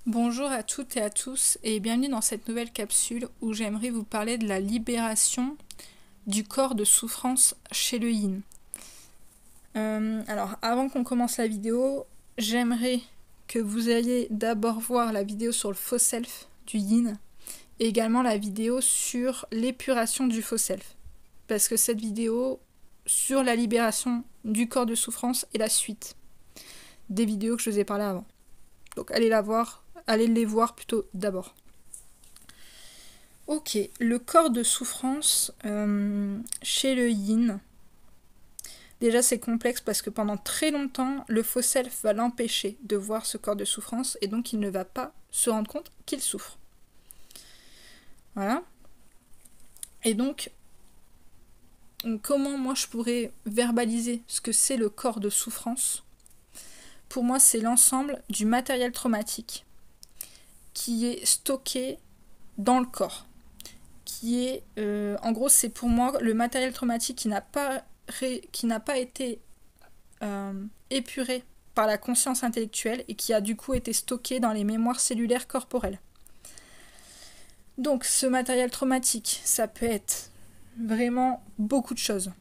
Bonjour à toutes et à tous et bienvenue dans cette nouvelle capsule où j'aimerais vous parler de la libération du corps de souffrance chez le yin. Alors avant qu'on commence la vidéo, j'aimerais que vous alliez d'abord voir la vidéo sur le faux self du yin et également la vidéo sur l'épuration du faux self. Parce que cette vidéo sur la libération du corps de souffrance est la suite des vidéos que je vous ai parlé avant. Donc allez les voir plutôt d'abord. Ok, le corps de souffrance chez le yin. Déjà c'est complexe parce que pendant très longtemps, le faux self va l'empêcher de voir ce corps de souffrance et donc il ne va pas se rendre compte qu'il souffre. Voilà. Et donc, comment moi je pourrais verbaliser ce que c'est le corps de souffrance ? Pour moi, c'est l'ensemble du matériel traumatique qui est stocké dans le corps. Qui est, en gros, c'est pour moi le matériel traumatique qui n'a pas été épuré par la conscience intellectuelle et qui a du coup été stocké dans les mémoires cellulaires corporelles. Donc ce matériel traumatique, ça peut être vraiment beaucoup de choses.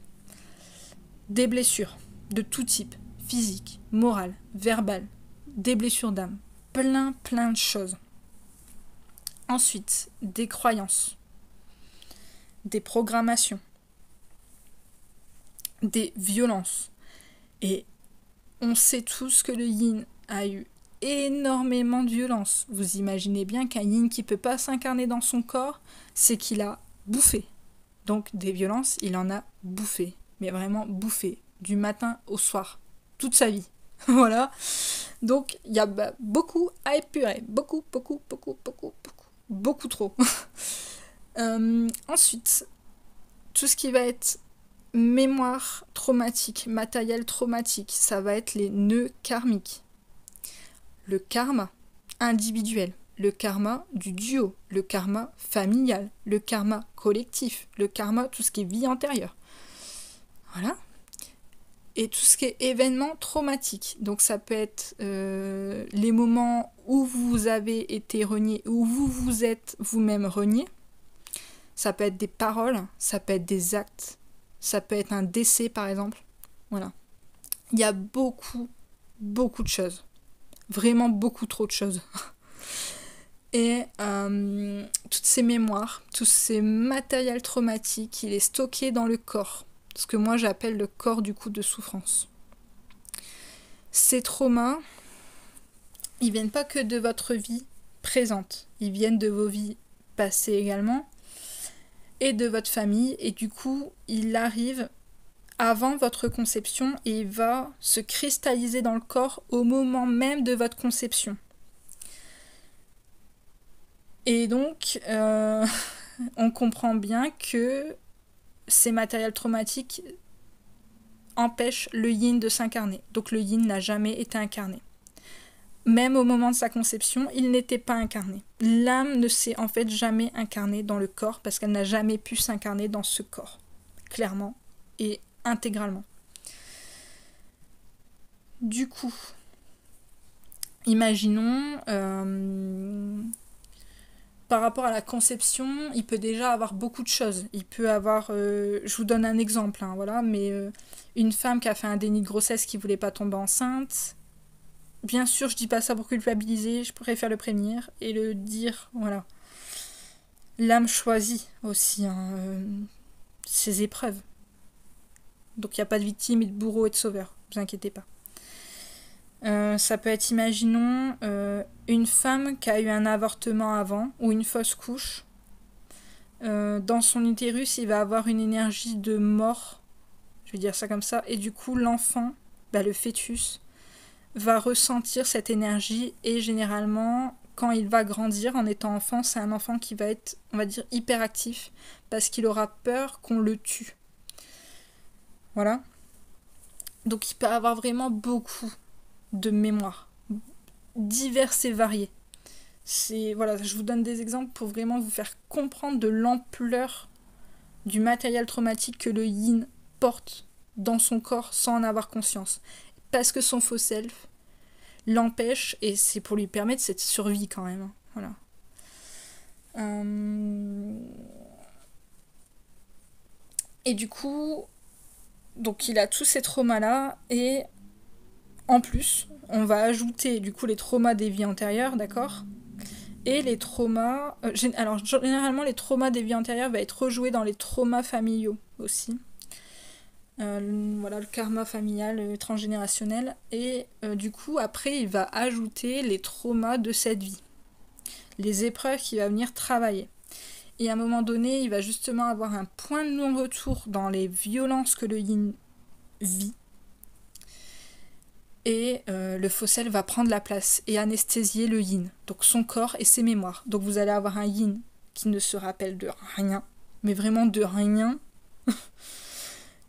Des blessures de tout type, physiques, morales, verbales, des blessures d'âme, plein de choses. Ensuite, des croyances, des programmations, des violences. Et on sait tous que le yin a eu énormément de violence. Vous imaginez bien qu'un yin qui ne peut pas s'incarner dans son corps, c'est qu'il a bouffé. Donc des violences, il en a bouffé. Mais vraiment bouffé. Du matin au soir. Toute sa vie. Voilà. Donc il y a beaucoup à épurer. Beaucoup trop. Ensuite, tout ce qui va être mémoire traumatique, matériel traumatique, ça va être les nœuds karmiques. Le karma individuel, le karma du duo, le karma familial, le karma collectif, le karma, tout ce qui est vie antérieure. Voilà. Et tout ce qui est événement traumatique. Donc ça peut être les moments où vous avez été renié, où vous vous êtes vous-même renié. Ça peut être des paroles, ça peut être des actes, ça peut être un décès par exemple. Voilà. Il y a beaucoup de choses. Vraiment beaucoup trop de choses. Et toutes ces mémoires, tous ces matériels traumatiques, il est stocké dans le corps. Ce que moi j'appelle le corps du coup de souffrance. Ces traumas, ils viennent pas que de votre vie présente. Ils viennent de vos vies passées également. Et de votre famille. Et du coup, il arrive avant votre conception et il va se cristalliser dans le corps au moment même de votre conception. Et donc, on comprend bien que ces matériels traumatiques empêchent le yin de s'incarner. Donc le yin n'a jamais été incarné. Même au moment de sa conception, il n'était pas incarné. L'âme ne s'est en fait jamais incarnée dans le corps parce qu'elle n'a jamais pu s'incarner dans ce corps, clairement et intégralement. Du coup, imaginons, par rapport à la conception, il peut déjà avoir beaucoup de choses. Il peut avoir, je vous donne un exemple, voilà, mais une femme qui a fait un déni de grossesse qui ne voulait pas tomber enceinte. Bien sûr, je dis pas ça pour culpabiliser, je préfère le prévenir et le dire, voilà. L'âme choisit aussi ses épreuves. Donc il n'y a pas de victime, et de bourreau et de sauveur, ne vous inquiétez pas. Ça peut être, imaginons, une femme qui a eu un avortement avant, ou une fausse couche. Dans son utérus, il va avoir une énergie de mort, je vais dire ça comme ça, et du coup l'enfant, le fœtus, va ressentir cette énergie et généralement quand il va grandir en étant enfant, c'est un enfant qui va être, on va dire, hyperactif parce qu'il aura peur qu'on le tue. Voilà. Donc il peut avoir vraiment beaucoup de mémoire, diverses et variées. Voilà, je vous donne des exemples pour vraiment vous faire comprendre de l'ampleur du matériel traumatique que le yin porte dans son corps sans en avoir conscience. Parce que son faux self l'empêche, et c'est pour lui permettre cette survie quand même. Voilà. Et du coup, donc il a tous ces traumas-là, et en plus, on va ajouter du coup les traumas des vies antérieures, d'accord ? Et les traumas... alors, généralement, les traumas des vies antérieures vont être rejoués dans les traumas familiaux aussi. Voilà, le karma familial transgénérationnel. Et du coup, après, il va ajouter les traumas de cette vie. Les épreuves qu'il va venir travailler. Et à un moment donné, il va justement avoir un point de non-retour dans les violences que le yin vit. Et le fossel va prendre la place et anesthésier le yin, donc son corps et ses mémoires. Donc vous allez avoir un yin qui ne se rappelle de rien, mais vraiment de rien,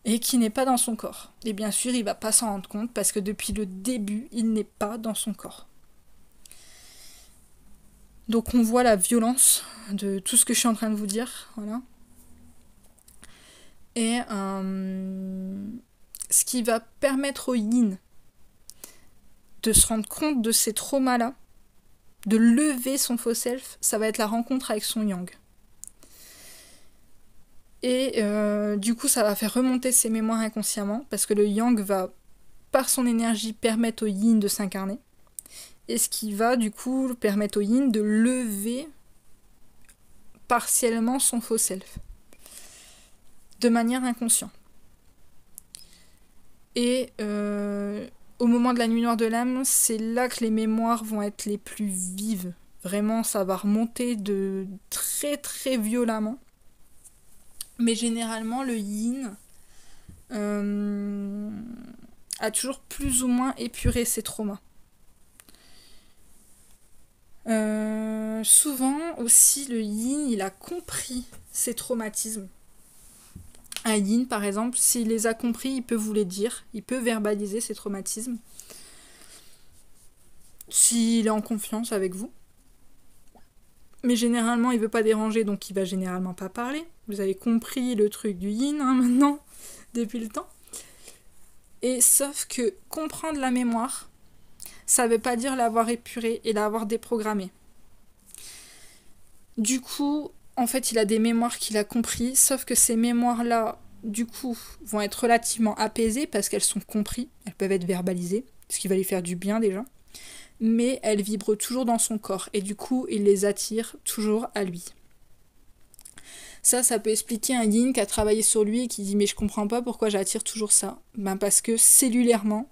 et qui n'est pas dans son corps. Et bien sûr, il va pas s'en rendre compte parce que depuis le début, il n'est pas dans son corps. Donc on voit la violence de tout ce que je suis en train de vous dire, voilà. Et ce qui va permettre au yin de se rendre compte de ces traumas-là, de lever son faux self, ça va être la rencontre avec son yang. Et du coup, ça va faire remonter ses mémoires inconsciemment, parce que le yang va, par son énergie, permettre au yin de s'incarner. Et ce qui va, du coup, permettre au yin de lever partiellement son faux self, de manière inconsciente. Et au moment de la nuit noire de l'âme, c'est là que les mémoires vont être les plus vives. Vraiment, ça va remonter de très très violemment. Mais généralement, le yin a toujours plus ou moins épuré ses traumas. Souvent aussi, le yin, il a compris ses traumatismes. Un yin, par exemple, s'il les a compris, il peut vous les dire, il peut verbaliser ses traumatismes. S'il est en confiance avec vous. Mais généralement, il veut pas déranger, donc il va généralement pas parler. Vous avez compris le truc du yin, maintenant, depuis le temps. Et sauf que comprendre la mémoire, ça veut pas dire l'avoir épurée et l'avoir déprogrammée. Du coup, en fait, il a des mémoires qu'il a compris, sauf que ces mémoires-là, du coup, vont être relativement apaisées parce qu'elles sont comprises, elles peuvent être verbalisées, ce qui va lui faire du bien déjà. Mais elles vibrent toujours dans son corps et du coup, il les attire toujours à lui. Ça peut expliquer un yin qui a travaillé sur lui et qui dit « mais je comprends pas pourquoi j'attire toujours ça ». Ben parce que cellulairement,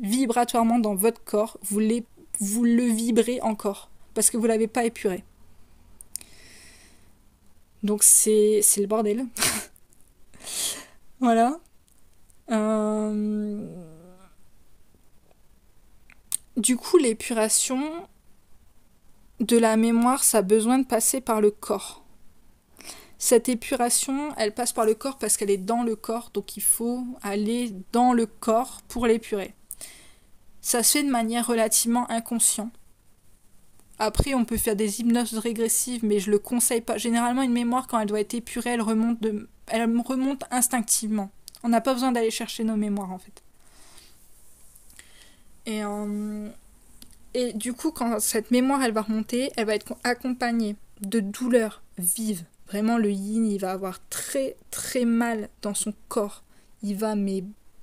vibratoirement dans votre corps, vous le vibrez encore parce que vous l'avez pas épuré. Donc c'est le bordel. Voilà. Du coup, l'épuration de la mémoire, ça a besoin de passer par le corps. Cette épuration, elle passe par le corps parce qu'elle est dans le corps, donc il faut aller dans le corps pour l'épurer. Ça se fait de manière relativement inconsciente. Après, on peut faire des hypnoses régressives, mais je le conseille pas. Généralement, une mémoire, quand elle doit être épurée, elle remonte instinctivement. On n'a pas besoin d'aller chercher nos mémoires, en fait. Et du coup, quand cette mémoire, elle va remonter, elle va être accompagnée de douleurs vives. Vraiment, le yin, il va avoir très, très mal dans son corps. Il va,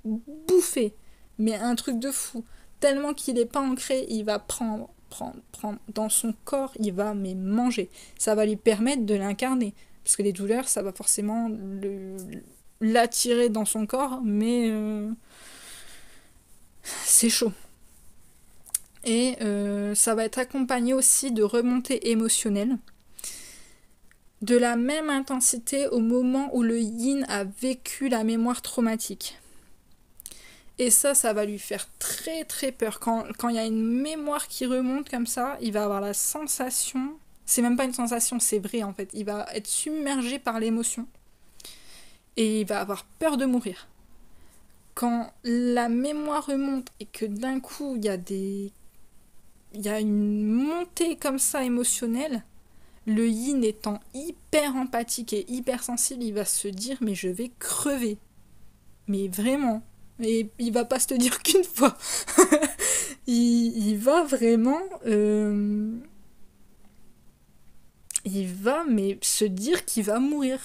bouffer. Mais un truc de fou. Tellement qu'il n'est pas ancré, il va prendre dans son corps, il va manger. Ça va lui permettre de l'incarner. Parce que les douleurs, ça va forcément l'attirer dans son corps, mais c'est chaud. Et ça va être accompagné aussi de remontées émotionnelles. De la même intensité au moment où le yin a vécu la mémoire traumatique. Et ça va lui faire très très peur. Quand il y a une mémoire qui remonte comme ça, il va avoir la sensation... C'est même pas une sensation, c'est vrai en fait. Il va être submergé par l'émotion. Et il va avoir peur de mourir. Quand la mémoire remonte et que d'un coup, il y a une montée comme ça émotionnelle, le yin étant hyper empathique et hyper sensible, il va se dire « mais je vais crever ». Mais vraiment. Et il va pas se le dire qu'une fois. il va vraiment... il va mais se dire qu'il va mourir.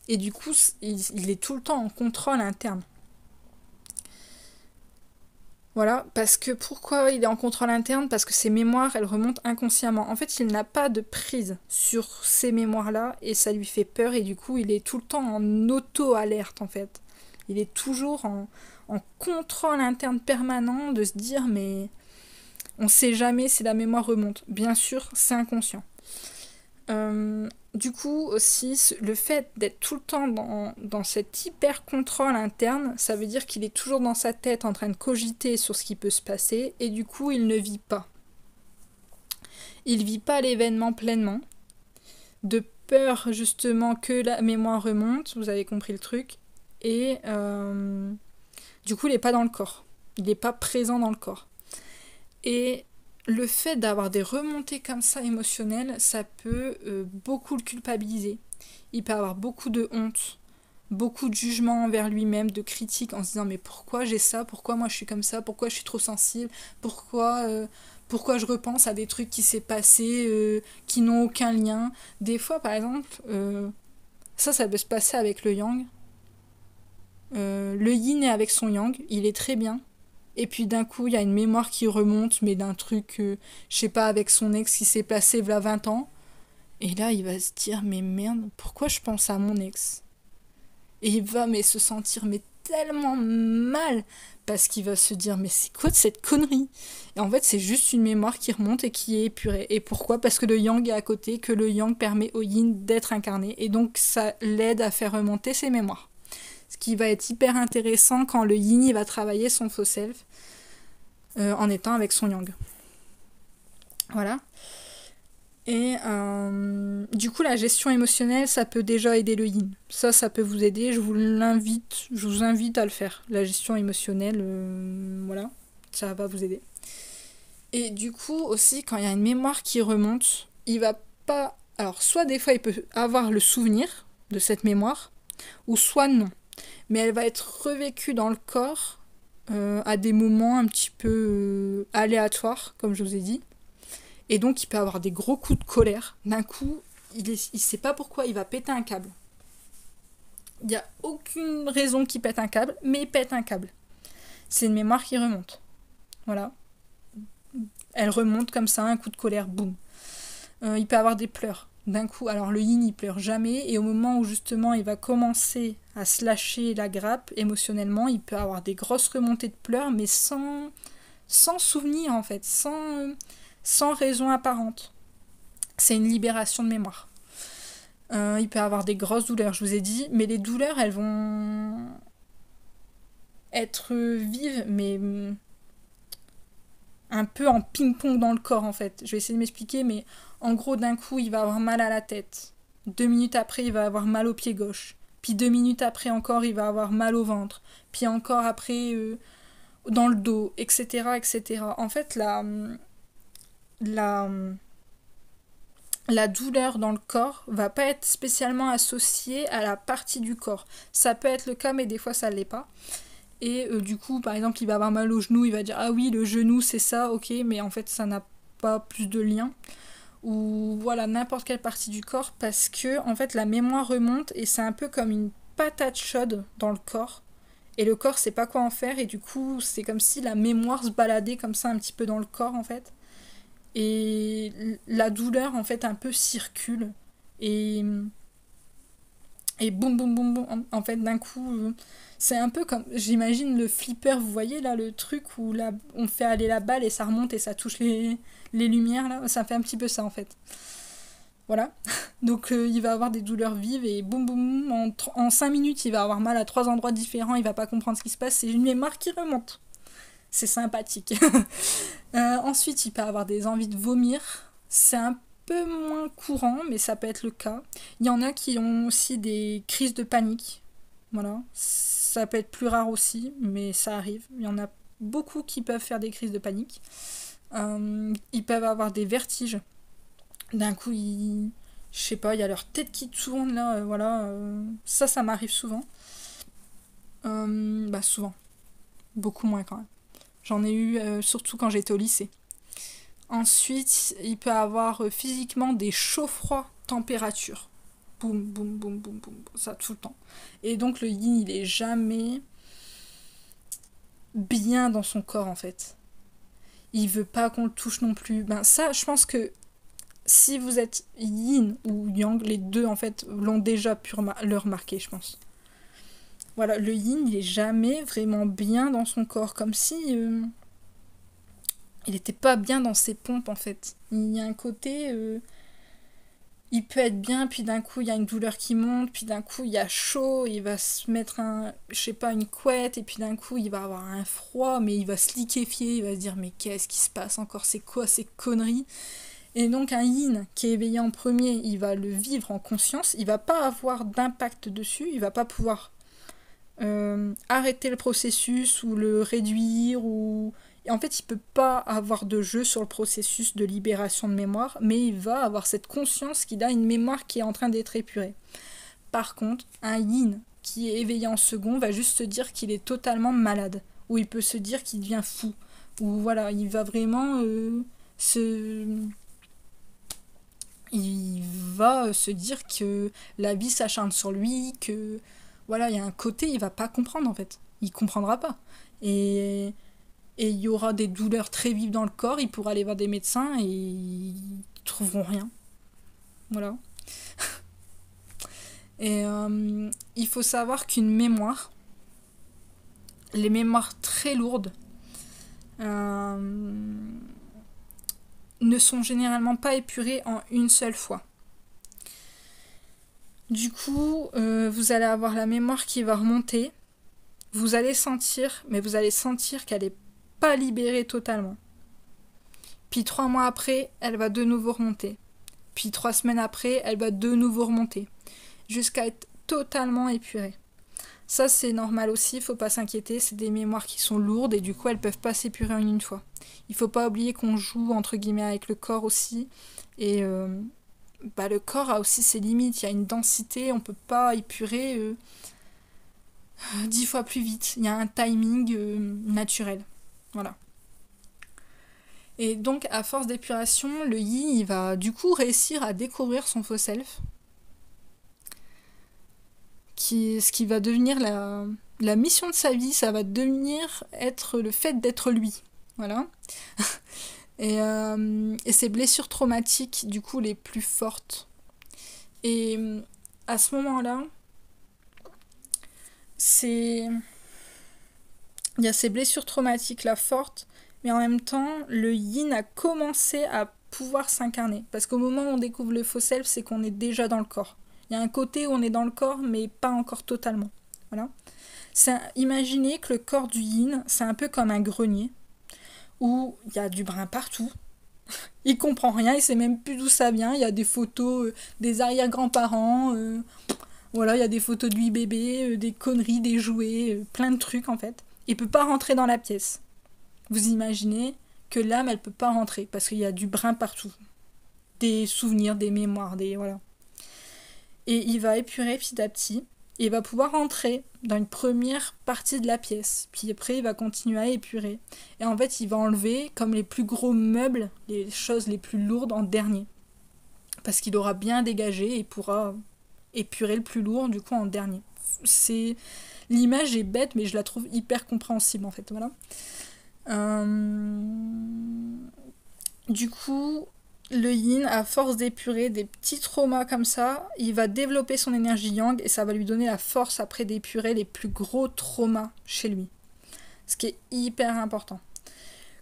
Et du coup, il est tout le temps en contrôle interne. Voilà, parce que pourquoi il est en contrôle interne? Parce que ses mémoires, elles remontent inconsciemment. En fait, il n'a pas de prise sur ces mémoires-là et ça lui fait peur et du coup, il est tout le temps en auto-alerte en fait. Il est toujours en contrôle interne permanent de se dire mais on sait jamais si la mémoire remonte. Bien sûr, c'est inconscient. Du coup aussi, le fait d'être tout le temps dans cet hyper contrôle interne, ça veut dire qu'il est toujours dans sa tête en train de cogiter sur ce qui peut se passer et du coup il ne vit pas. Il vit pas l'événement pleinement, de peur justement que la mémoire remonte, vous avez compris le truc, et du coup il n'est pas dans le corps, il n'est pas présent dans le corps. Et le fait d'avoir des remontées comme ça émotionnelles, ça peut beaucoup le culpabiliser. Il peut avoir beaucoup de honte, beaucoup de jugement envers lui-même, de critiques en se disant mais pourquoi j'ai ça, pourquoi moi je suis comme ça, pourquoi je suis trop sensible, pourquoi je repense à des trucs qui s'est passé, qui n'ont aucun lien. Des fois par exemple, ça peut se passer avec le yang. Le yin est avec son yang, il est très bien. Et puis d'un coup, il y a une mémoire qui remonte, mais d'un truc, je sais pas, avec son ex qui s'est passé il y a 20 ans. Et là, il va se dire, mais merde, pourquoi je pense à mon ex? Et il va mais se sentir mais tellement mal, parce qu'il va se dire, mais c'est quoi de cette connerie? Et en fait, c'est juste une mémoire qui remonte et qui est épurée. Et pourquoi? Parce que le yang est à côté, que le yang permet au yin d'être incarné. Et donc, ça l'aide à faire remonter ses mémoires. Ce qui va être hyper intéressant quand le yin il va travailler son faux self en étant avec son yang. Voilà. Et du coup, la gestion émotionnelle, ça peut déjà aider le yin. Ça peut vous aider. Je vous invite à le faire. La gestion émotionnelle, voilà, ça va vous aider. Et du coup, aussi, quand il y a une mémoire qui remonte, il va pas. Alors, soit des fois, il peut avoir le souvenir de cette mémoire, ou soit non. Mais elle va être revécue dans le corps à des moments un petit peu aléatoires, comme je vous ai dit. Et donc, il peut avoir des gros coups de colère. D'un coup, il sait pas pourquoi il va péter un câble. Il n'y a aucune raison qu'il pète un câble, mais il pète un câble. C'est une mémoire qui remonte. Voilà. Elle remonte comme ça, un coup de colère, boum. Il peut avoir des pleurs. D'un coup, alors le yin, il pleure jamais. Et au moment où justement il va commencer à se lâcher la grappe émotionnellement, il peut avoir des grosses remontées de pleurs, mais sans souvenir en fait, sans raison apparente. C'est une libération de mémoire. Il peut avoir des grosses douleurs, je vous ai dit, mais les douleurs, elles vont être vives, mais un peu en ping-pong dans le corps en fait. Je vais essayer de m'expliquer, mais en gros, d'un coup, il va avoir mal à la tête. 2 minutes après, il va avoir mal au pied gauche. Puis 2 minutes après encore, il va avoir mal au ventre. Puis encore après, dans le dos, etc., etc. En fait, la, la douleur dans le corps va pas être spécialement associée à la partie du corps. Ça peut être le cas, mais des fois, ça l'est pas. Et du coup, par exemple, il va avoir mal au genou, il va dire ah oui, le genou c'est ça, ok, mais en fait, ça n'a pas plus de lien. Ou voilà, n'importe quelle partie du corps, parce que en fait, la mémoire remonte et c'est un peu comme une patate chaude dans le corps. Et le corps sait pas quoi en faire, et du coup, c'est comme si la mémoire se baladait comme ça un petit peu dans le corps en fait. Et la douleur en fait un peu circule. Et et boum boum boum boum en fait d'un coup c'est un peu comme j'imagine le flipper, vous voyez là le truc où là on fait aller la balle et ça remonte et ça touche les lumières là, ça fait un petit peu ça en fait. Voilà. Donc il va avoir des douleurs vives et boum boum en 5 minutes il va avoir mal à 3 endroits différents, il va pas comprendre ce qui se passe, c'est une mémoire qui remonte. C'est sympathique. Ensuite il peut avoir des envies de vomir, c'est un peu moins courant, mais ça peut être le cas. Il y en a qui ont aussi des crises de panique. Voilà. Ça peut être plus rare aussi, mais ça arrive. Il y en a beaucoup qui peuvent faire des crises de panique. Ils peuvent avoir des vertiges. D'un coup, je sais pas, il y a leur tête qui tourne là, voilà. Ça m'arrive souvent. Souvent. Beaucoup moins quand même. J'en ai eu surtout quand j'étais au lycée. Ensuite, il peut avoir physiquement des chauds-froids températures. Boum, boum, boum, boum, boum, ça tout le temps. Et donc le yin, il est jamais bien dans son corps en fait. Il veut pas qu'on le touche non plus. Ben ça, je pense que si vous êtes yin ou yang, les deux en fait l'ont déjà pu le remarquer, je pense. Voilà, le yin, il est jamais vraiment bien dans son corps, comme si il était pas bien dans ses pompes en fait. Il y a un côté, il peut être bien, puis d'un coup il y a une douleur qui monte, puis d'un coup il y a chaud, il va se mettre je sais pas, une couette, et puis d'un coup il va avoir un froid, mais il va se liquéfier, il va se dire mais qu'est-ce qui se passe encore, c'est quoi ces conneries? Et donc un yin qui est éveillé en premier, il va le vivre en conscience, il va pas avoir d'impact dessus, il va pas pouvoir arrêter le processus ou le réduire ou et en fait il peut pas avoir de jeu sur le processus de libération de mémoire, mais il va avoir cette conscience qu'il a une mémoire qui est en train d'être épurée. Par contre, un yin qui est éveillé en second va juste se dire qu'il est totalement malade, ou il peut se dire qu'il devient fou, ou voilà, il va vraiment il va se dire que la vie s'acharne sur lui, que voilà, il y a un côté, il va pas comprendre en fait. Il comprendra pas. Et il y aura des douleurs très vives dans le corps, il pourra aller voir des médecins et ils trouveront rien. Voilà. Et il faut savoir qu'une mémoire, les mémoires très lourdes, ne sont généralement pas épurées en une seule fois. Du coup, vous allez avoir la mémoire qui va remonter. Vous allez sentir, mais vous allez sentir qu'elle n'est pas libérée totalement. Puis 3 mois après, elle va de nouveau remonter. Puis 3 semaines après, elle va de nouveau remonter. Jusqu'à être totalement épurée. Ça, c'est normal aussi, il ne faut pas s'inquiéter. C'est des mémoires qui sont lourdes et du coup, elles ne peuvent pas s'épurer en une fois. Il ne faut pas oublier qu'on joue, entre guillemets, avec le corps aussi. Et le corps a aussi ses limites. Il y a une densité, on ne peut pas épurer 10 fois plus vite. Il y a un timing naturel. Voilà. Et donc, à force d'épuration, le yin, il va du coup réussir à découvrir son faux self. Ce qui va devenir la mission de sa vie, ça va devenir être le fait d'être lui. Voilà. Et ses blessures traumatiques, du coup, les plus fortes. Et à ce moment-là, il y a ces blessures traumatiques là fortes, mais en même temps, le yin a commencé à pouvoir s'incarner. Parce qu'au moment où on découvre le faux self, c'est qu'on est déjà dans le corps. Il y a un côté où on est dans le corps, mais pas encore totalement. Voilà. Imaginez que le corps du yin, c'est un peu comme un grenier, où il y a du brun partout. Il comprend rien, il sait même plus d'où ça vient. Il y a des photos des arrière-grands-parents, voilà, il y a des photos de lui bébé, des conneries, des jouets, plein de trucs en fait. Il peut pas rentrer dans la pièce. Vous imaginez que l'âme, elle peut pas rentrer, parce qu'il y a du brun partout. Des souvenirs, des mémoires, voilà. Et il va épurer petit à petit, et il va pouvoir rentrer dans une première partie de la pièce. Puis après, il va continuer à épurer. Et en fait, il va enlever comme les plus gros meubles, les choses les plus lourdes en dernier. Parce qu'il aura bien dégagé et pourra épurer le plus lourd, du coup, en dernier. L'image est bête, mais je la trouve hyper compréhensible, en fait. Voilà. Du coup, le yin, à force d'épurer des petits traumas comme ça, il va développer son énergie yang et ça va lui donner la force après d'épurer les plus gros traumas chez lui. Ce qui est hyper important.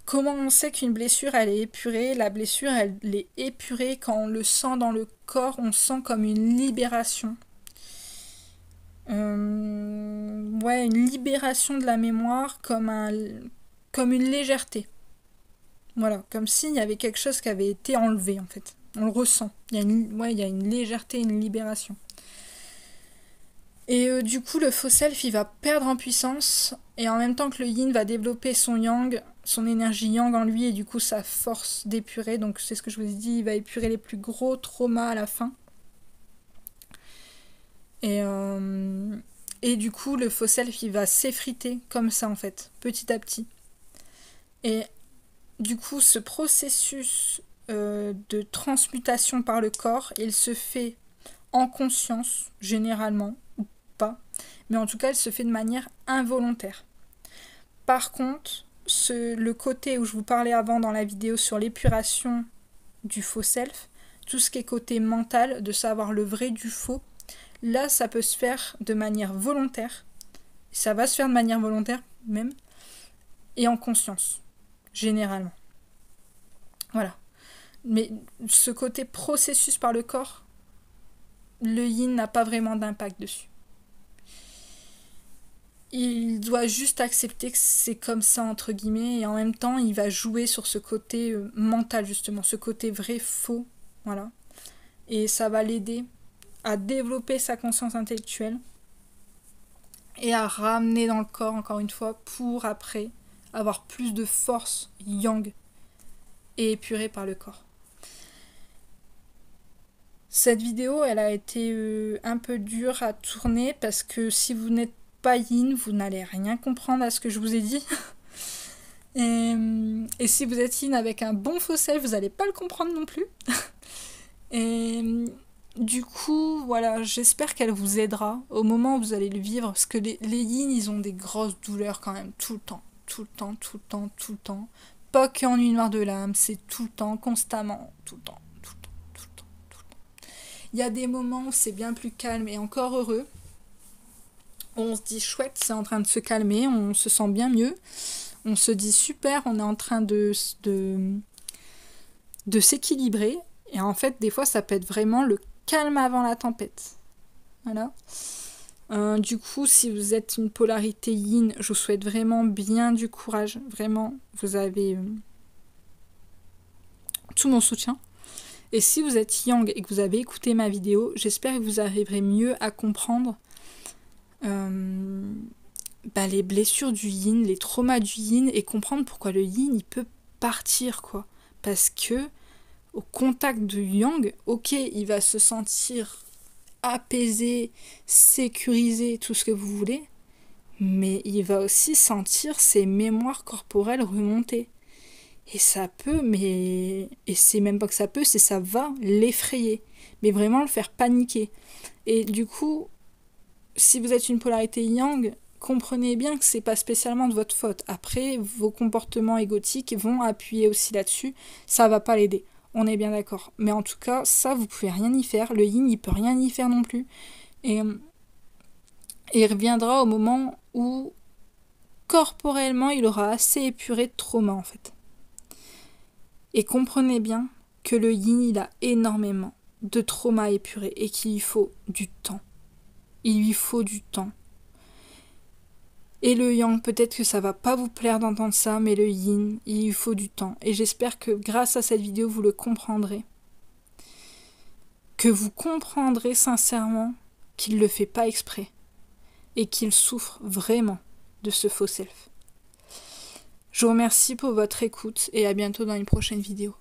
Comment on sait qu'une blessure, elle est épurée? La blessure, elle est épurée quand on le sent dans le corps, on sent comme une libération. Une libération de la mémoire, comme une légèreté. Voilà, comme s'il y avait quelque chose qui avait été enlevé en fait. On le ressent. Il y a une légèreté, une libération. Et du coup, le faux self, il va perdre en puissance. Et en même temps que le yin va développer son yang, son énergie yang en lui, et du coup sa force d'épurer. Donc c'est ce que je vous ai dit, il va épurer les plus gros traumas à la fin. Et du coup, le faux self, il va s'effriter comme ça en fait, petit à petit. Et du coup, ce processus de transmutation par le corps, il se fait en conscience, généralement, ou pas, mais en tout cas, il se fait de manière involontaire. Par contre, le côté où je vous parlais avant dans la vidéo sur l'épuration du faux self, tout ce qui est côté mental, de savoir le vrai du faux, là, ça peut se faire de manière volontaire. Ça va se faire de manière volontaire même, et en conscience, généralement. Voilà. Mais ce côté processus par le corps, le yin n'a pas vraiment d'impact dessus. Il doit juste accepter que c'est comme ça, entre guillemets, et en même temps, il va jouer sur ce côté mental, justement, ce côté vrai, faux, voilà. Et ça va l'aider à développer sa conscience intellectuelle et à ramener dans le corps, encore une fois, pour après avoir plus de force yang et épurée par le corps. Cette vidéo, elle a été un peu dure à tourner parce que si vous n'êtes pas yin, vous n'allez rien comprendre à ce que je vous ai dit. Et si vous êtes yin avec un bon faux self, vous n'allez pas le comprendre non plus. Et du coup, voilà, j'espère qu'elle vous aidera au moment où vous allez le vivre, parce que les yin, ils ont des grosses douleurs quand même, tout le temps, tout le temps, tout le temps, tout le temps. Pas qu'en nuit noire de l'âme, c'est tout le temps, constamment, tout le temps, tout le temps, tout le temps, tout le temps. Il y a des moments où c'est bien plus calme et encore heureux. On se dit chouette, c'est en train de se calmer, on se sent bien mieux. On se dit super, on est en train de s'équilibrer. Et en fait, des fois, ça peut être vraiment le calme avant la tempête. Voilà. Du coup, si vous êtes une polarité yin, je vous souhaite vraiment bien du courage. Vraiment, vous avez tout mon soutien. Et si vous êtes yang et que vous avez écouté ma vidéo, j'espère que vous arriverez mieux à comprendre les blessures du yin, les traumas du yin, et comprendre pourquoi le yin, il peut partir, quoi. Parce que au contact du yang, ok, il va se sentir apaisé, sécurisé, tout ce que vous voulez, mais il va aussi sentir ses mémoires corporelles remonter. Et ça peut, et c'est même pas que ça peut, c'est ça va l'effrayer, mais vraiment le faire paniquer. Et du coup, si vous êtes une polarité yang, comprenez bien que c'est pas spécialement de votre faute. Après, vos comportements égotiques vont appuyer aussi là-dessus, ça va pas l'aider. On est bien d'accord. Mais en tout cas, ça, vous pouvez rien y faire. Le yin, il peut rien y faire non plus. Et il reviendra au moment où, corporellement, il aura assez épuré de trauma, en fait. Et comprenez bien que le yin, il a énormément de trauma épuré et qu'il lui faut du temps. Il lui faut du temps. Et le yang, peut-être que ça va pas vous plaire d'entendre ça, mais le yin, il lui faut du temps. Et j'espère que grâce à cette vidéo, vous le comprendrez. Que vous comprendrez sincèrement qu'il le fait pas exprès. Et qu'il souffre vraiment de ce faux self. Je vous remercie pour votre écoute et à bientôt dans une prochaine vidéo.